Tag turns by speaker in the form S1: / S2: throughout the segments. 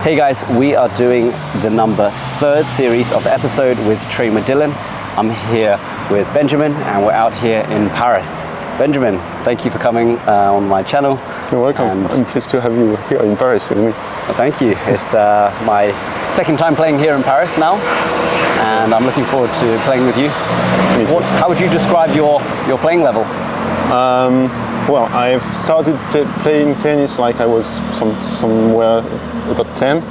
S1: Hey guys, we are doing the number 3rd series of the episode with Train with Dylan. I'm here with Benjamin and we're out here in Paris. Benjamin, thank you for coming on my channel.
S2: You're welcome. I'm pleased to have you here in Paris with me.
S1: Well, thank you. It's my 2nd time playing here in Paris now, and I'm looking forward to playing with you. How would you describe your playing level?
S2: Well, I've started playing tennis like I was somewhere about 10.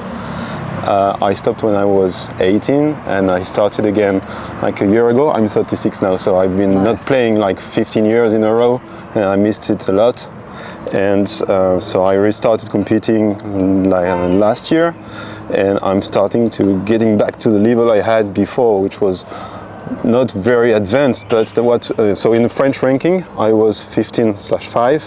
S2: I stopped when I was 18 and I started again like a year ago. I'm 36 now, so I've been not playing like 15 years in a row and I missed it a lot. And so I restarted competing last year, and I'm starting to getting back to the level I had before, which was not very advanced, but so in the French ranking I was 15/5.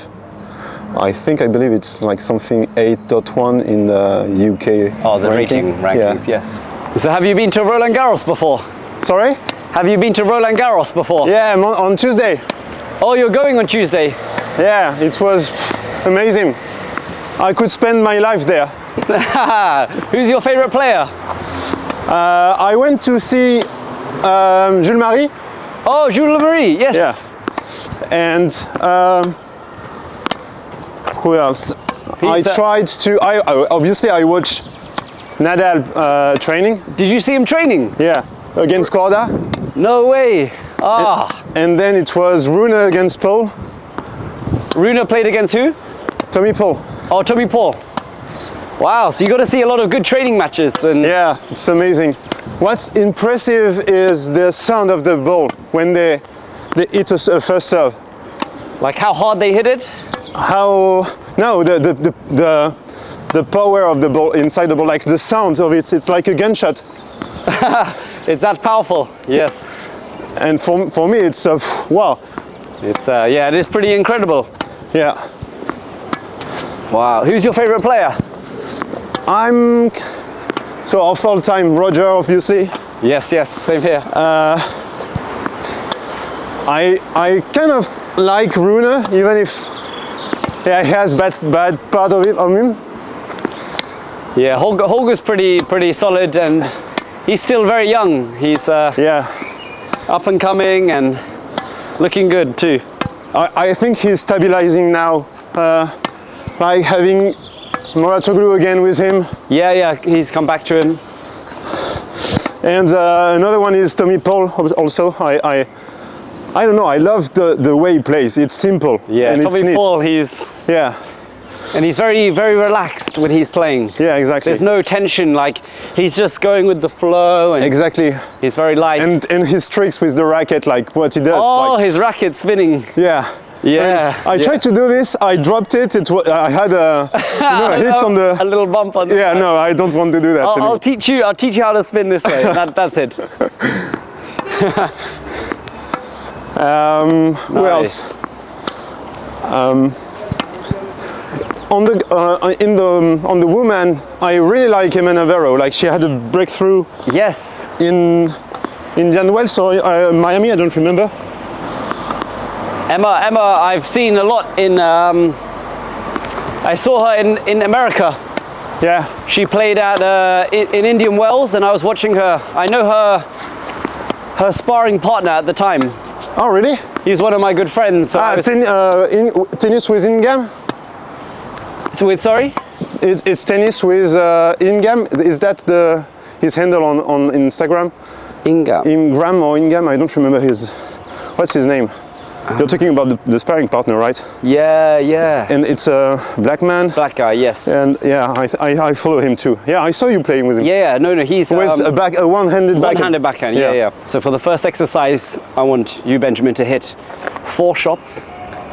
S2: I believe it's like something 8.1 in the UK.
S1: Oh, the rankings, yeah. Yes. So have you been to Roland Garros before?
S2: Sorry?
S1: Have you been to Roland Garros before?
S2: Yeah, on Tuesday.
S1: Oh, you're going on Tuesday?
S2: Yeah, it was amazing. I could spend my life there.
S1: Who's your favorite player?
S2: I went to see Jules Marie.
S1: Oh, Jules Marie, yes.
S2: Yeah. And who else? Obviously I watched Nadal training.
S1: Did you see him training?
S2: Yeah, against Korda.
S1: No way.
S2: And then it was Rune against Paul.
S1: Rune played against who?
S2: Tommy Paul.
S1: Oh, Tommy Paul. Wow, so you got to see a lot of good training matches.
S2: Yeah, it's amazing. What's impressive is the sound of the ball when they hit a first serve.
S1: Like how hard they hit it?
S2: The power of the ball inside the ball, like the sound of it, it's like a gunshot.
S1: It's that powerful, yes.
S2: And for me, it's wow.
S1: It's yeah, it is pretty incredible.
S2: Yeah.
S1: Wow. Who's your favorite player?
S2: So of all time, Roger, obviously.
S1: Yes, same here.
S2: I kind of like Rune, even if he has bad part of it on him.
S1: Yeah, Holger's pretty solid, and he's still very young. He's up and coming and looking good too.
S2: I think he's stabilizing now by having Moratoglu again with him.
S1: Yeah, he's come back to him.
S2: And another one is Tommy Paul also. I don't know, I love the way he plays. It's simple.
S1: Yeah,
S2: and
S1: Tommy Paul, and he's very, very relaxed when he's playing.
S2: Yeah, exactly.
S1: There's no tension, like he's just going with the flow. And
S2: exactly.
S1: He's very light.
S2: And his tricks with the racket, like what he does.
S1: Oh, his racket spinning.
S2: Yeah.
S1: Yeah.
S2: I tried to do this, I dropped it, I had a hitch on the...
S1: A little bump on the
S2: Yeah, no, I don't want to do that.
S1: I'll teach you how to spin this way. That's it.
S2: Who else? On the woman, I really like Emma Navarro. Like she had a breakthrough.
S1: Yes.
S2: In Indian Wells or Miami, I don't remember.
S1: Emma, I've seen a lot in. I saw her in America.
S2: Yeah.
S1: She played at in Indian Wells, and I was watching her. I know her sparring partner at the time.
S2: Oh, really?
S1: He's one of my good friends. So
S2: tennis with Ingam?
S1: Sorry?
S2: It's tennis with Ingam. Is that his handle on Instagram? Ingram or Ingam? I don't remember what's his name? You're talking about the sparring partner, right?
S1: Yeah.
S2: And it's a black man.
S1: Black guy, yes.
S2: And yeah, I follow him too. Yeah, I saw you playing with him.
S1: Yeah, no, he's
S2: with a one-handed backhand.
S1: One-handed backhand, yeah. So for the first exercise, I want you, Benjamin, to hit 4 shots,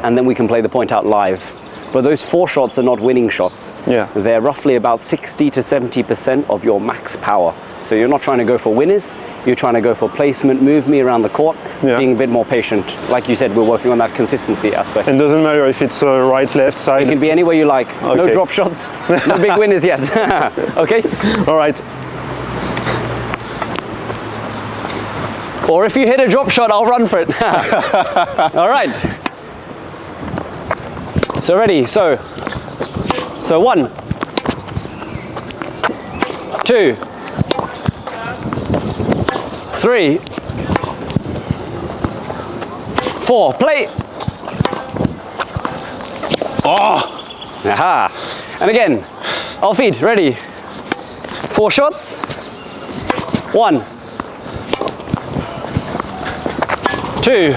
S1: and then we can play the point out live. But those 4 shots are not winning shots.
S2: Yeah.
S1: They're roughly about 60 to 70% of your max power. So you're not trying to go for winners, you're trying to go for placement, move me around the court, being a bit more patient. Like you said, we're working on that consistency aspect.
S2: And it doesn't matter if it's right, left side?
S1: It can be any way you like.
S2: Okay.
S1: No drop shots, no big winners yet. Okay?
S2: All right.
S1: Or if you hit a drop shot, I'll run for it. All right. So ready, so 1, 2, 3, 4, play.
S2: Oh!
S1: Aha. And again, all feet, ready. 4 shots. 1, 2,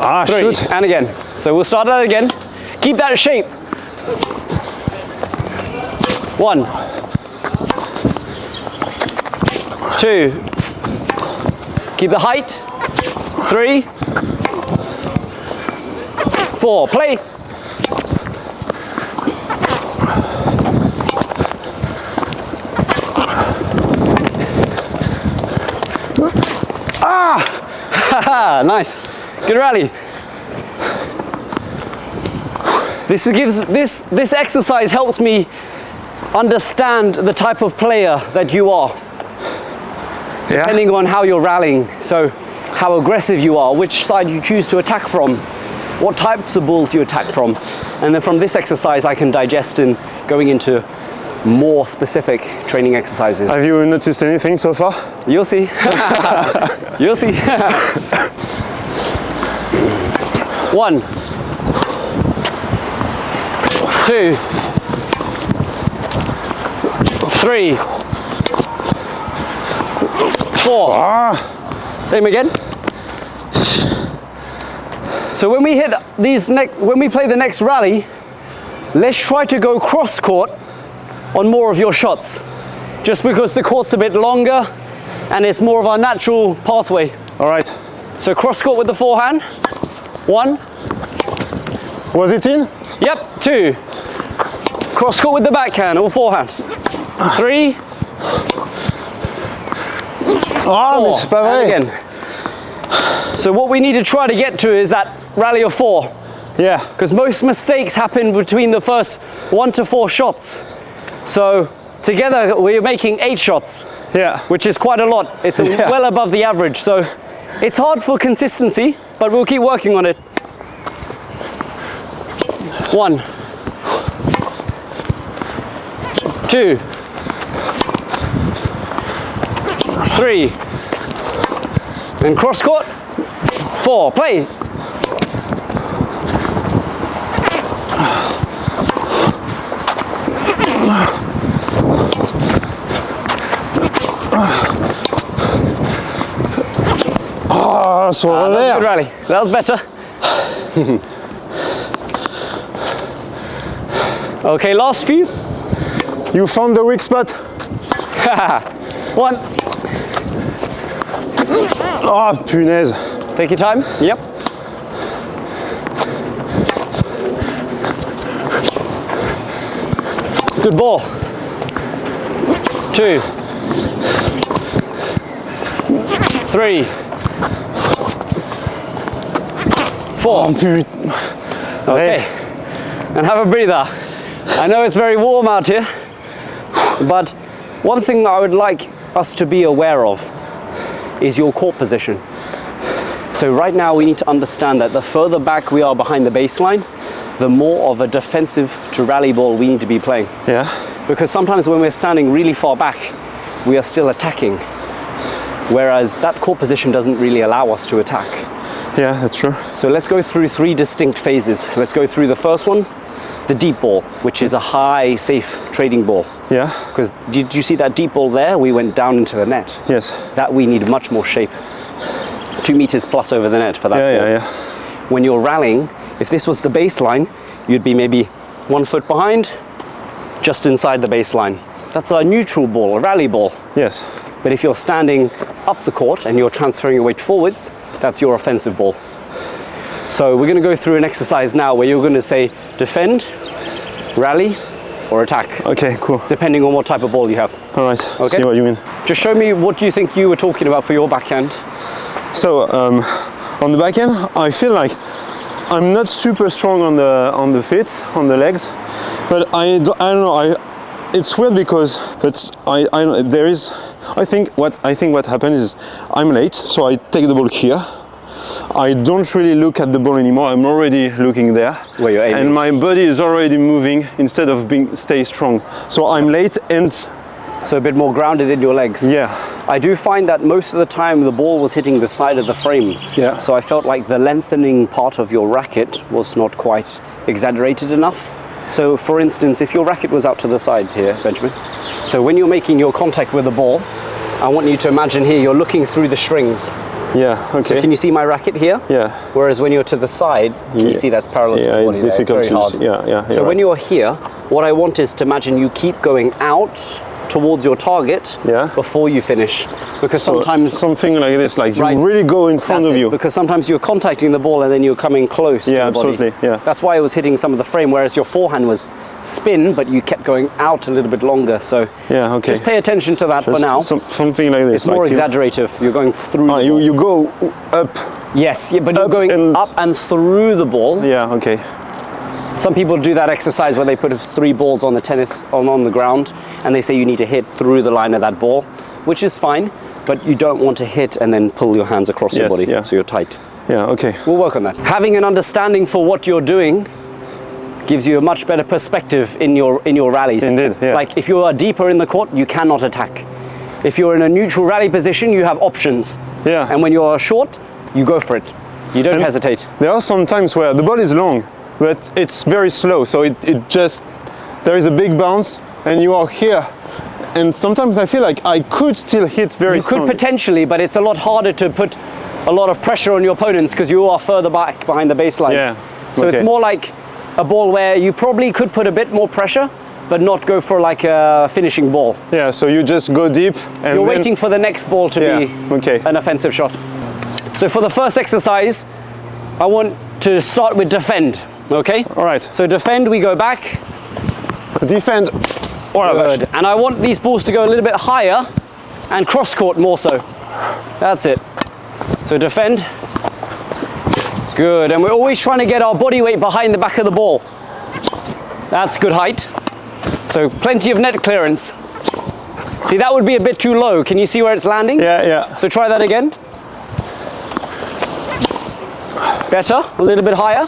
S2: Ah,
S1: 3,
S2: shoot.
S1: and again. So we'll start that again. Keep that shape. 1, 2, keep the height. 3, 4, play. Ah! Nice. Good rally. This exercise helps me understand the type of player that you are,
S2: Yeah.
S1: depending on how you're rallying. So how aggressive you are, which side you choose to attack from, what types of balls you attack from. And then from this exercise I can digest in going into more specific training exercises.
S2: Have you noticed anything so far?
S1: You'll see. You'll see. 1, 2, 3, 4.
S2: Ah!
S1: Same again. So when we hit when we play the next rally, let's try to go cross court on more of your shots, just because the court's a bit longer and it's more of our natural pathway.
S2: All right.
S1: So cross court with the forehand. 1.
S2: Was it in?
S1: Yep. 2. Cross court with the backhand or forehand. 3.
S2: Ah,
S1: 4.
S2: mais c'est pas
S1: And
S2: vrai.
S1: again. So what we need to try to get to is that rally of 4,
S2: Yeah.
S1: because most mistakes happen between the first 1 to 4 shots. So together we're making 8 shots,
S2: Yeah.
S1: which is quite a lot. It's
S2: Yeah.
S1: well above the average. So it's hard for consistency, but we'll keep working on it. 1, 2, 3, and cross court. 4, play.
S2: Ah, sur le
S1: That was a good
S2: revers.
S1: rally. That was better. Okay, last few.
S2: You found the weak spot.
S1: 1.
S2: Ah, punaise.
S1: Take your time. Yep. Good ball. 2, 3, 4.
S2: Oh, putain.
S1: Okay. And have a breather. I know it's very warm out here, but one thing I would like us to be aware of is your court position. So right now we need to understand that the further back we are behind the baseline, the more of a defensive to rally ball we need to be playing.
S2: Yeah.
S1: Because sometimes when we're standing really far back, we are still attacking, whereas that court position doesn't really allow us to attack.
S2: Yeah, that's true.
S1: So let's go through 3 distinct phases. Let's go through the first one, the deep ball, which is a high, safe trading ball.
S2: Yeah.
S1: Because did you see that deep ball there? We went down into the net.
S2: Yes.
S1: That we need much more shape. 2 meters plus over the net for that
S2: Yeah,
S1: ball.
S2: yeah, yeah.
S1: When you're rallying, if this was the baseline, you'd be maybe 1 foot behind, just inside the baseline. That's a neutral ball, a rally ball.
S2: Yes.
S1: But if you're standing up the court and you're transferring your weight forwards, that's your offensive ball. So we're going to go through an exercise now where you're going to say defend, rally, or attack,
S2: Okay, cool.
S1: depending on what type of ball you have.
S2: All right.
S1: Okay.
S2: See what you mean.
S1: Just show me what you think you were talking about for your backhand.
S2: So on the backhand, I feel like I'm not super strong on the feet, on the legs, but I don't know. It's weird because I think what happened is I'm late, so I take the ball here, I don't really look at the ball anymore. I'm already looking there.
S1: Where you're aiming.
S2: And my body is already moving instead of stay strong. So I'm late and...
S1: So a bit more grounded in your legs.
S2: Yeah.
S1: I do find that most of the time the ball was hitting the side of the frame.
S2: Yeah.
S1: So I felt like the lengthening part of your racket was not quite exaggerated enough. So for instance, if your racket was out to the side here, Benjamin, so when you're making your contact with the ball, I want you to imagine here you're looking through the strings.
S2: Yeah, okay.
S1: So can you see my racket here?
S2: Yeah.
S1: Whereas when you're to the side, can you see that's parallel to the body?
S2: It's difficult
S1: there? It's very
S2: to
S1: hard.
S2: see. Yeah.
S1: So when
S2: right.
S1: you're here, what I want is to imagine you keep going out towards your target before you finish. Because
S2: So
S1: sometimes...
S2: something like this, like
S1: Right.
S2: you really go in front
S1: That's
S2: of
S1: it,
S2: you.
S1: because sometimes you're contacting the ball and then you're coming close to the
S2: absolutely,
S1: body.
S2: yeah.
S1: That's why it was hitting some of the frame, whereas your forehand was spin, but you kept going out a little bit longer. So
S2: Yeah, okay.
S1: just pay attention to that for
S2: Just
S1: now.
S2: something like this.
S1: It's more exaggerative. You're going through the ball.
S2: You go up.
S1: Yes, yeah, but you're
S2: up
S1: going
S2: and-
S1: up and through the ball.
S2: Yeah, okay.
S1: Some people do that exercise where they put 3 balls on the tennis on the ground, and they say you need to hit through the line of that ball, which is fine, but you don't want to hit and then pull your hands across your
S2: Yes,
S1: body,
S2: yeah.
S1: so you're tight.
S2: Yeah, okay.
S1: We'll work on that. Having an understanding for what you're doing gives you a much better perspective in your rallies.
S2: Indeed, yeah.
S1: Like if you are deeper in the court, you cannot attack. If you're in a neutral rally position, you have options.
S2: Yeah.
S1: And when you're short, you go for it. You don't hesitate.
S2: There are some times where the ball is long, but it's very slow. So it just, there is a big bounce and you are here. And sometimes I feel like I could still hit very strong.
S1: You could potentially, but it's a lot harder to put a lot of pressure on your opponents because you are further back behind the baseline.
S2: Yeah.
S1: So
S2: okay.
S1: it's more like a ball where you probably could put a bit more pressure, but not go for like a finishing ball.
S2: Yeah, so you just go deep and
S1: You're waiting for the next ball to be
S2: okay.
S1: an offensive shot. So for the first exercise, I want to start with defend, okay?
S2: All right.
S1: So defend, we go back.
S2: Defend. Oh,
S1: Good. And I want these balls to go a little bit higher and cross court more so. That's it. So defend. Good. And we're always trying to get our body weight behind the back of the ball. That's good height. So plenty of net clearance. See, that would be a bit too low. Can you see where it's landing?
S2: Yeah.
S1: So try that again. Better, a little bit higher.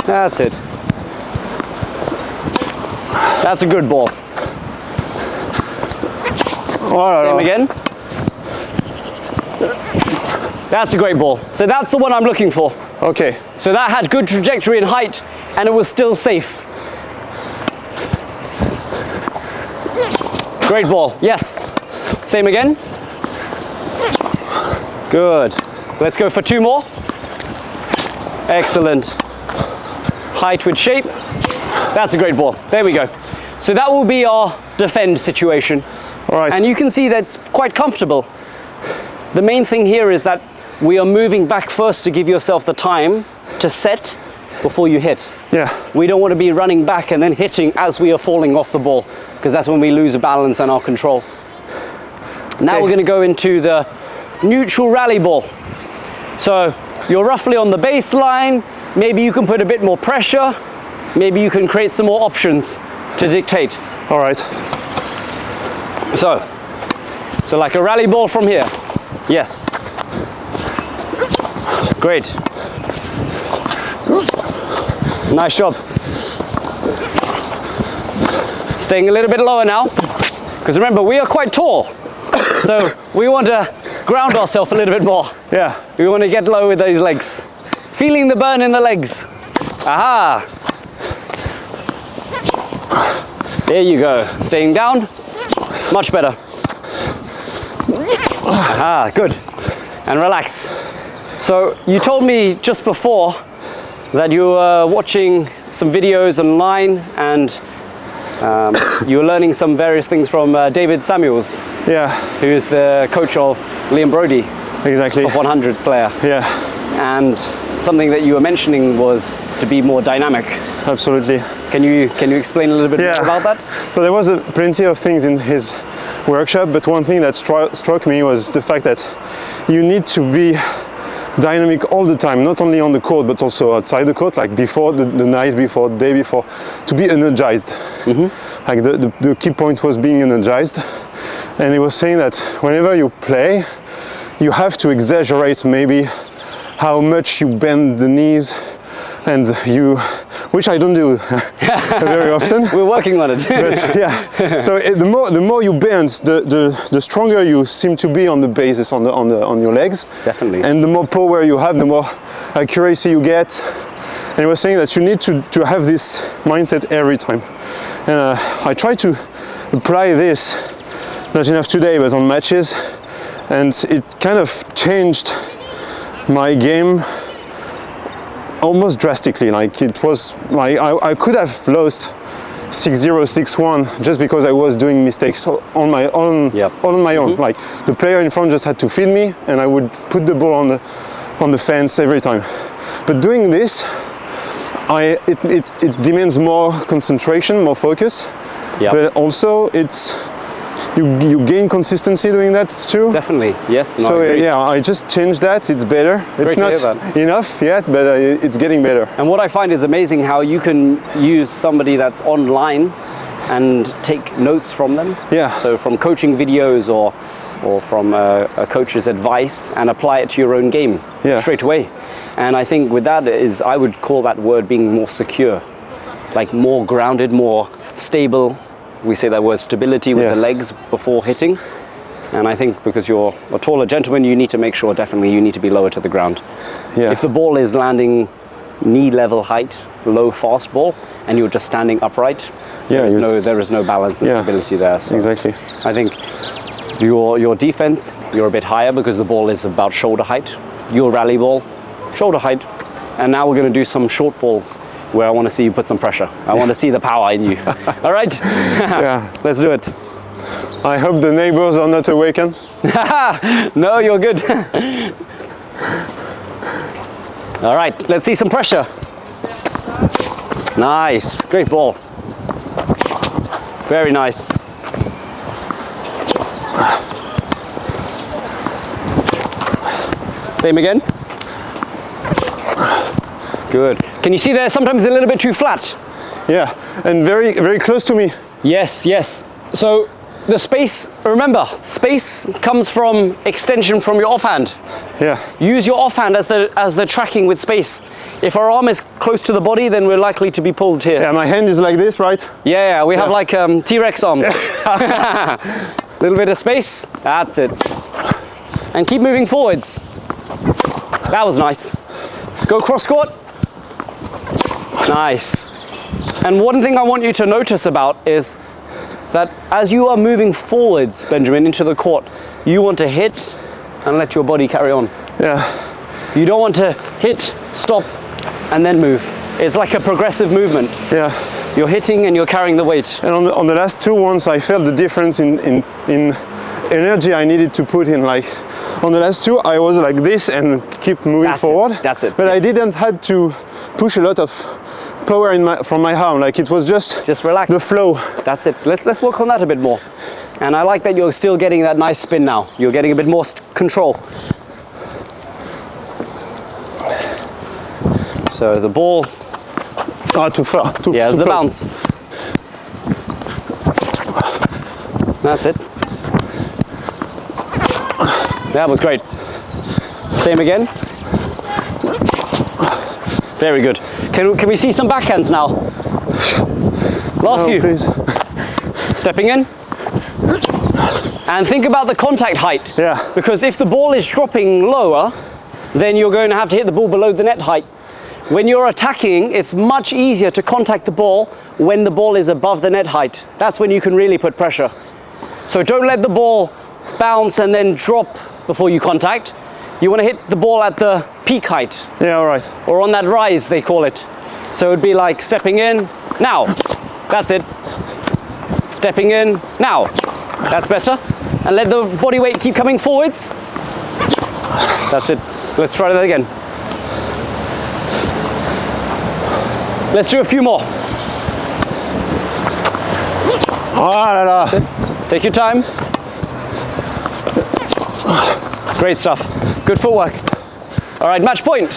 S1: That's it. That's a good ball. Same again. That's a great ball. So that's the one I'm looking for.
S2: Okay.
S1: So that had good trajectory and height, and it was still safe. Great ball. Yes. Same again. Good. Let's go for 2 more. Excellent. Height with shape. That's a great ball. There we go. So that will be our defend situation.
S2: All right.
S1: And you can see that's quite comfortable. The main thing here is that we are moving back first to give yourself the time to set before you hit.
S2: Yeah.
S1: We don't want to be running back and then hitting as we are falling off the ball, because that's when we lose balance and our control. Now we're going to go into the neutral rally ball. So you're roughly on the baseline. Maybe you can put a bit more pressure. Maybe you can create some more options to dictate.
S2: All right.
S1: So like a rally ball from here. Yes. Great. Nice job. Staying a little bit lower now, because remember, we are quite tall. So we want to ground ourselves a little bit more.
S2: Yeah.
S1: We want to get low with those legs. Feeling the burn in the legs. Aha. There you go. Staying down. Much better. Aha, good. And relax. So you told me just before that you were watching some videos online and you were learning some various things from David Samuels,
S2: Yeah.
S1: who is the coach of Liam Brody,
S2: Exactly.
S1: top 100 player.
S2: Yeah.
S1: And something that you were mentioning was to be more dynamic.
S2: Absolutely.
S1: Can you explain a little bit more about that?
S2: So there was plenty of things in his workshop, but one thing that struck me was the fact that you need to be dynamic all the time, not only on the court but also outside the court, like before the night before, the day before, to be energized. Like the key point was being energized, and he was saying that whenever you play, you have to exaggerate maybe how much you bend the knees, and which I don't do very often.
S1: We're working on it.
S2: But yeah, so the more you bend, the stronger you seem to be on the bases on your legs.
S1: Definitely.
S2: And the more power you have, the more accuracy you get. And he was saying that you need to have this mindset every time. And I try to apply this, not enough today, but on matches, and it kind of changed my game almost drastically. Like it was like I could have lost 6-0, 6-1 just because I was doing mistakes on my own. Like the player in front just had to feed me, and I would put the ball on the fence every time. But doing this, it demands more concentration, more focus. But also you gain consistency doing that too.
S1: Definitely, yes. No,
S2: so
S1: I
S2: yeah, I just changed that. It's better. It's not enough yet, but it's getting better.
S1: And what I find is amazing how you can use somebody that's online and take notes from them.
S2: Yeah.
S1: So from coaching videos or from a coach's advice, and apply it to your own game straight away. And I think with that I would call that word being more secure, like more grounded, more stable. We say that word stability with the legs before hitting. And I think because you're a taller gentleman, you need to make sure definitely you need to be lower to the ground. Yeah. If the ball is landing knee level height, low fast ball, and you're just standing upright, there is no balance and stability there. So
S2: exactly.
S1: I think your defense, you're a bit higher because the ball is about shoulder height. Your rally ball, shoulder height. And now we're going to do some short balls where I want to see you put some pressure. I want to see the power in you. All right?
S2: Yeah.
S1: Let's do it.
S2: I hope the neighbors are not awakened.
S1: No, you're good. All right, let's see some pressure. Nice, great ball. Very nice. Same again. Good. Can you see there sometimes a little bit too flat?
S2: Yeah, and very, very close to me.
S1: Yes, yes. So the space, remember, space comes from extension from your offhand.
S2: Yeah.
S1: Use your offhand as the tracking with space. If our arm is close to the body, then we're likely to be pulled here.
S2: Yeah, my hand is like this, right?
S1: Yeah, we have like T-Rex arms. Little bit of space, that's it. And keep moving forwards. That was nice. Go cross court. Nice. And one thing I want you to notice about is that as you are moving forwards, Benjamin, into the court, you want to hit and let your body carry on.
S2: Yeah.
S1: You don't want to hit, stop, and then move. It's like a progressive movement.
S2: Yeah.
S1: You're hitting and you're carrying the weight.
S2: And on the last two ones, I felt the difference in energy I needed to put in. Like on the last two, I was like this and keep moving forward.
S1: That's it.
S2: But I didn't have to push a lot of power from my arm. Like it was just
S1: relax.
S2: The flow.
S1: That's it. Let's work on that a bit more. And I like that you're still getting that nice spin now. You're getting a bit more control. So the ball.
S2: Too far. Too
S1: the
S2: close.
S1: bounce. That's it. That was great. Same again. Very good. Can we see some backhands now? Last few.
S2: Please.
S1: Stepping in. And think about the contact height.
S2: Yeah.
S1: Because if the ball is dropping lower, then you're going to have to hit the ball below the net height. When you're attacking, it's much easier to contact the ball when the ball is above the net height. That's when you can really put pressure. So don't let the ball bounce and then drop before you contact. You want to hit the ball at the peak height.
S2: Yeah, all right.
S1: Or on that rise, they call it. So it'd be like stepping in, now. That's it. Stepping in, now. That's better. And let the body weight keep coming forwards. That's it. Let's try that again. Let's do a few more.
S2: That's
S1: it. Take your time. Great stuff. Good footwork. All right, match point.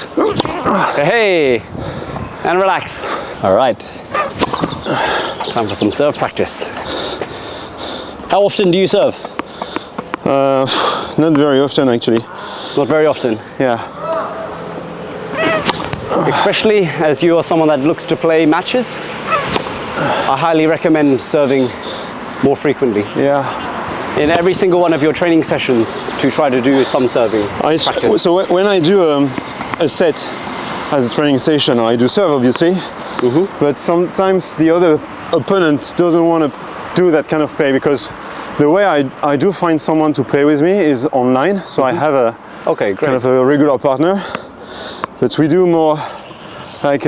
S1: Hey, and relax. All right. Time for some serve practice. How often do you serve?
S2: not very often actually.
S1: Not very often.
S2: Yeah.
S1: Especially as you are someone that looks to play matches, I highly recommend serving more frequently.
S2: Yeah.
S1: In every single one of your training sessions, to try to do some serving practice.
S2: So when I do a set as a training session, I do serve obviously, but sometimes the other opponent doesn't want to do that kind of play, because the way I do find someone to play with me is online. So I have a kind of a regular partner, but we do more like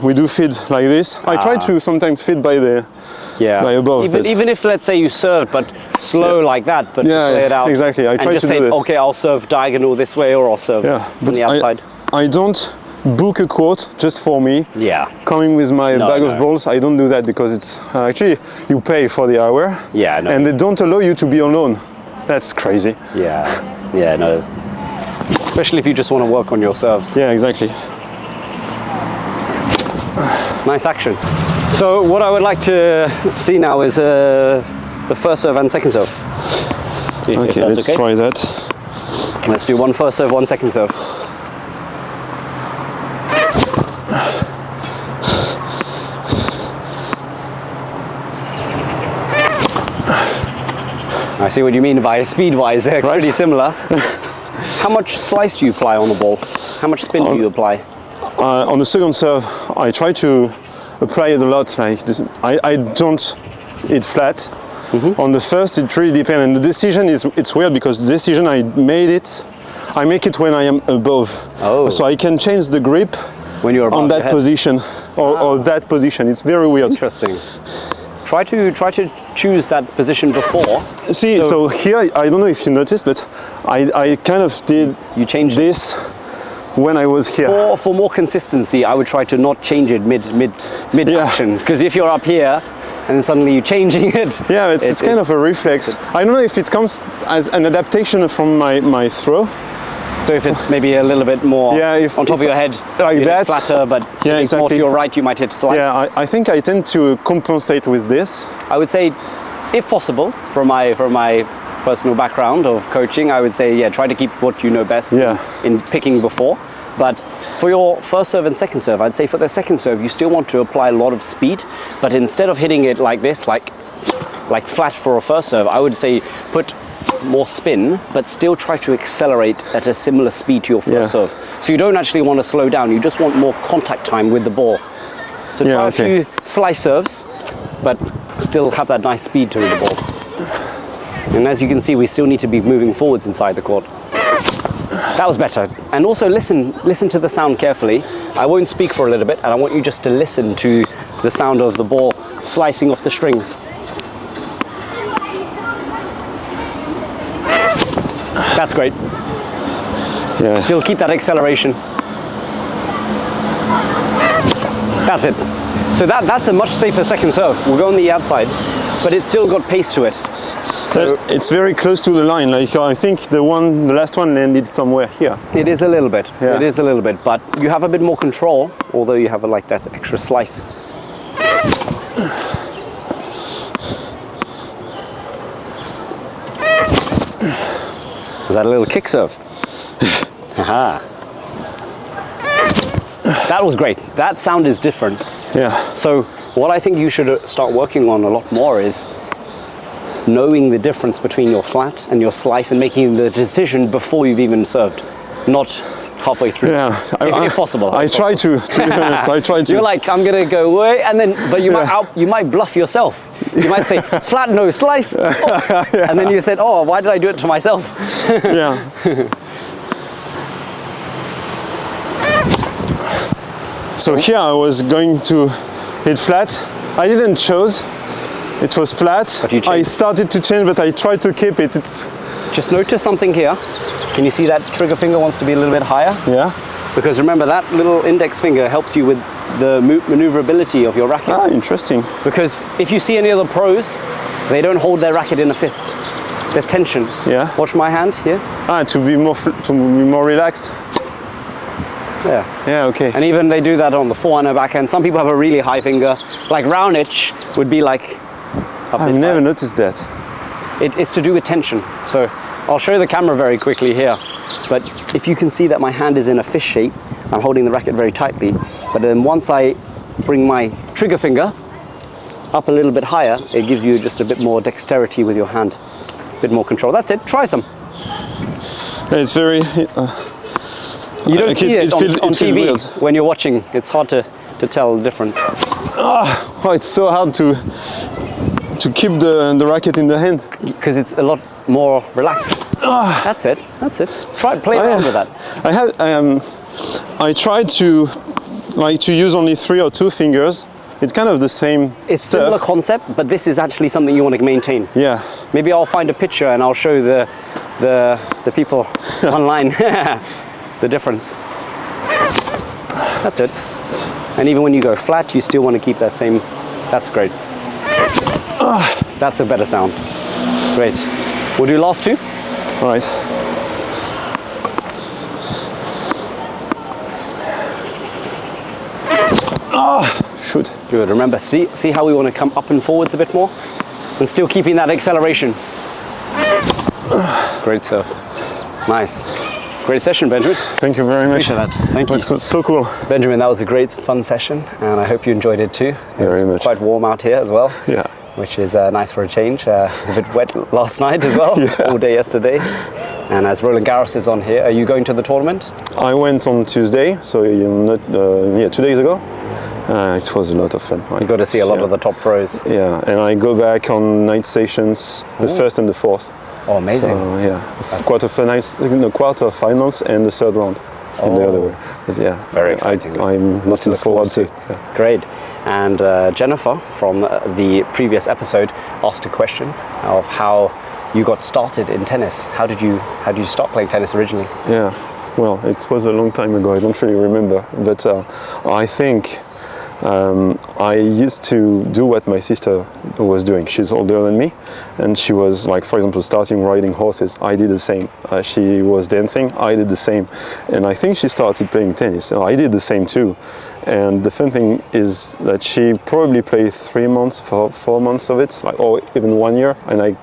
S2: we do feed like this. I try to sometimes feed by above.
S1: Even if, let's say, you served but slow like that, but play it out.
S2: Exactly. I try
S1: and just
S2: to
S1: say,
S2: do this.
S1: okay, I'll serve diagonal this way, or I'll serve on the outside.
S2: I don't book a court just for me.
S1: Yeah.
S2: Coming with my bag of balls, I don't do that, because it's actually you pay for the hour.
S1: Yeah. No.
S2: And they don't allow you to be alone. That's crazy.
S1: Yeah. Yeah. No. Especially if you just want to work on your serves.
S2: Yeah. Exactly.
S1: Nice action. So what I would like to see now is the first serve and second serve.
S2: Okay, let's try that.
S1: Let's do one first serve, one second serve. I see what you mean by speed-wise. They're pretty similar. How much slice do you apply on the ball? How much spin do you apply?
S2: On the second serve, I try to apply it a lot. Like this. I don't hit flat. On the first, it really depends. And the decision it's weird, because the decision I make it when I am above.
S1: Oh.
S2: So I can change the grip
S1: when you're above
S2: on that position or that position. It's very weird.
S1: Interesting. Try to choose that position before.
S2: See, so here, I don't know if you noticed, but I kind of did this when I was here.
S1: For more consistency, I would try to not change it mid action, because if you're up here and then suddenly you're changing it.
S2: Yeah, it's kind of a reflex. I don't know if it comes as an adaptation from my throw.
S1: So if it's maybe a little bit more on top of your head,
S2: like that,
S1: flatter, but if it's more to your right, you might hit slice.
S2: Yeah, I think I tend to compensate with this.
S1: I would say, if possible, from my personal background of coaching, I would say, try to keep what you know best in picking before. But for your first serve and second serve, I'd say for the second serve, you still want to apply a lot of speed, but instead of hitting it like this, like flat for a first serve, I would say put more spin, but still try to accelerate at a similar speed to your first serve. So you don't actually want to slow down, you just want more contact time with the ball. So try a few slice serves, but still have that nice speed to the ball. And as you can see, we still need to be moving forwards inside the court. That was better. And also listen to the sound carefully. I won't speak for a little bit, and I want you just to listen to the sound of the ball slicing off the strings. That's great.
S2: Yeah.
S1: Still keep that acceleration. That's it. So that's a much safer second serve. We'll go on the outside, but it's still got pace to it. So
S2: it's very close to the line. Like I think the last one landed somewhere here.
S1: It is a little bit. Yeah. It is a little bit, but you have a bit more control, although you have like that extra slice. Was that a little kick serve? Aha. That was great. That sound is different.
S2: Yeah.
S1: So what I think you should start working on a lot more is knowing the difference between your flat and your slice and making the decision before you've even served, not halfway through.
S2: Yeah,
S1: if possible.
S2: I try to be honest. I try to.
S1: You're like, I'm gonna go away, and then, but you might bluff yourself. You might say flat, no slice, and then you said, oh, why did I do it to myself?
S2: Yeah. So here I was going to hit flat. I didn't choose. It was flat. I started to change, but I tried to keep it.
S1: Just notice something here. Can you see that trigger finger wants to be a little bit higher?
S2: Yeah.
S1: Because remember, that little index finger helps you with the maneuverability of your racket.
S2: Ah, interesting.
S1: Because if you see any other pros, they don't hold their racket in a fist. There's tension.
S2: Yeah.
S1: Watch my hand here.
S2: Ah, to be more relaxed.
S1: Yeah.
S2: Yeah, okay.
S1: And even they do that on the forehand and backhand. Some people have a really high finger. Like Raonic would be like...
S2: I've never noticed that.
S1: It's to do with tension. So I'll show the camera very quickly here, but if you can see that my hand is in a fish shape, I'm holding the racket very tightly, but then once I bring my trigger finger up a little bit higher, it gives you just a bit more dexterity with your hand, a bit more control. That's it, try some.
S2: It's very...
S1: You don't see it on TV
S2: weird.
S1: when you're watching. It's hard to tell the difference.
S2: Oh, it's so hard to keep the racket in the hand.
S1: Because it's a lot more relaxed. That's it. Try play around with that.
S2: I tried to use only 3 or 2 fingers. It's kind of the same
S1: It's
S2: stuff.
S1: similar concept, but this is actually something you want to maintain.
S2: Yeah.
S1: Maybe I'll find a picture and I'll show the people online the difference. That's it. And even when you go flat, you still want to keep that same. That's great. That's a better sound. Great. We'll do last 2.
S2: All right. Shoot.
S1: Good. Remember, see how we want to come up and forwards a bit more, and still keeping that acceleration. Great stuff. Nice. Great session, Benjamin.
S2: Thank you very much.
S1: Appreciate that. Thank you.
S2: It's so cool.
S1: Benjamin, that was a great, fun session, and I hope you enjoyed it too.
S2: Very much.
S1: Quite warm out here as well.
S2: Yeah.
S1: Which is nice for a change. It was a bit wet last night as well, all day yesterday. And as Roland Garros is on here, are you going to the tournament?
S2: I went on Tuesday, so 2 days ago. It was a lot of fun.
S1: You got to see a lot of the top pros.
S2: Yeah, and I go back on night sessions, the 1st and the 4th.
S1: Oh, amazing.
S2: So, yeah, the quarter-finals and the 3rd round. And the other way. But yeah,
S1: very exciting.
S2: I'm looking forward to it. Yeah.
S1: Great. And Jennifer from the previous episode asked a question of how you got started in tennis. How did you start playing tennis originally?
S2: Yeah, well, it was a long time ago. I don't really remember, but I think I used to do what my sister was doing. She's older than me, and she was, like, for example, starting riding horses. I did the same. She was dancing. I did the same, and I think she started playing tennis. I did the same too. And the fun thing is that she probably played 3 months, 4 months of it, or even 1 year, and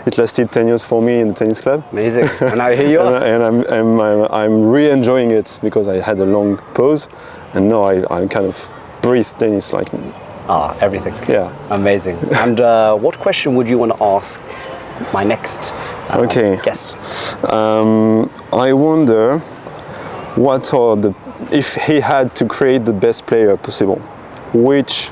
S2: it lasted 10 years for me in the tennis club.
S1: Amazing. And now here you are.
S2: and I'm really enjoying it because I had a long pause, and now I kind of breathe tennis like.
S1: Everything.
S2: Yeah.
S1: Amazing. And what question would you want to ask my next guest?
S2: I wonder if he had to create the best player possible, which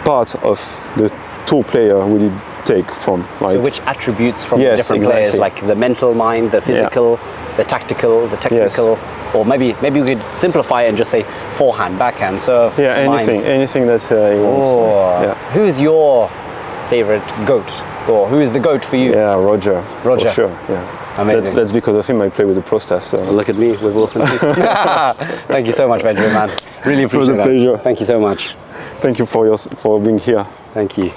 S2: part of the tour player would he take from?
S1: So which attributes from the different players, like the mental mind, the physical, the tactical, the technical? Yes. Or maybe we could simplify it and just say forehand, backhand, serve.
S2: Yeah, anything that he wants. Yeah.
S1: Who is your favorite GOAT, or who is the GOAT for you?
S2: Yeah, Roger. For sure. Yeah.
S1: Amazing.
S2: That's because of him I play with the pro staff. So.
S1: Look at me with Wilson. Thank you so much, Benjamin, man. Really appreciate it.
S2: It was a pleasure.
S1: Thank you so much.
S2: Thank you for being here.
S1: Thank you.